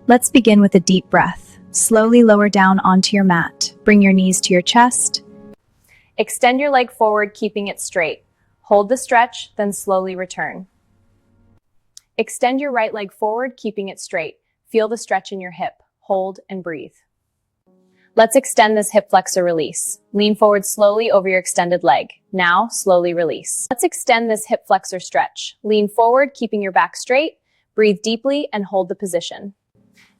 Let's begin with a deep breath. Slowly lower down onto your mat. Bring your knees to your chest. Extend your leg forward, keeping it straight. Hold the stretch, then slowly return. Extend your right leg forward, keeping it straight. Feel the stretch in your hip. Hold and breathe. Let's extend this hip flexor release. Lean forward slowly over your extended leg. Now, slowly release. Let's extend this hip flexor stretch. Lean forward, keeping your back straight. Breathe deeply and hold the position.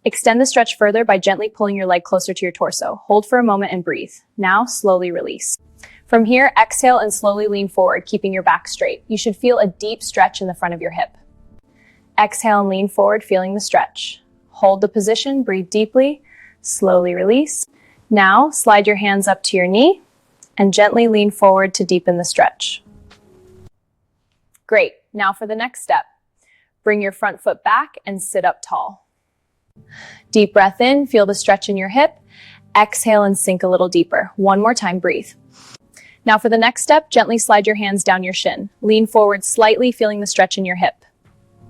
Extend the stretch further by gently pulling your leg closer to your torso. Hold for a moment and breathe. Now, slowly release. From here, exhale and slowly lean forward, keeping your back straight. You should feel a deep stretch in the front of your hip. Exhale and lean forward, feeling the stretch. Hold the position, breathe deeply, slowly release. Now, slide your hands up to your knee and gently lean forward to deepen the stretch. Great. Now for the next step. Bring your front foot back and sit up tall. Deep breath in, feel the stretch in your hip. Exhale and sink a little deeper. One more time, breathe. Now for the next step, gently slide your hands down your shin. Lean forward slightly, feeling the stretch in your hip.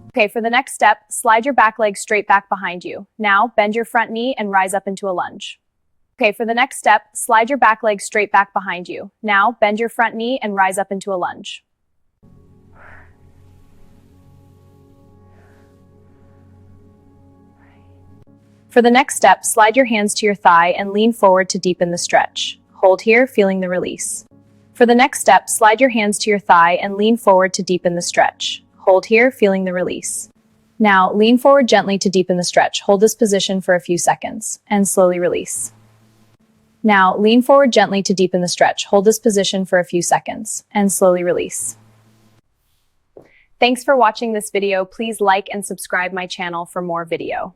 Okay, for the next step, slide your back leg straight back behind you. Now, bend your front knee and rise up into a lunge. Okay, for the next step, slide your back leg straight back behind you. Now, bend your front knee and rise up into a lunge. For the next step, slide your hands to your thigh and lean forward to deepen the stretch. Hold here, feeling the release. For the next step, slide your hands to your thigh and lean forward to deepen the stretch. Hold here, feeling the release. Now, lean forward gently to deepen the stretch. Hold this position for a few seconds and slowly release. Now, lean forward gently to deepen the stretch. Hold this position for a few seconds and slowly release. Thanks for watching this video. Please like and subscribe my channel for more video.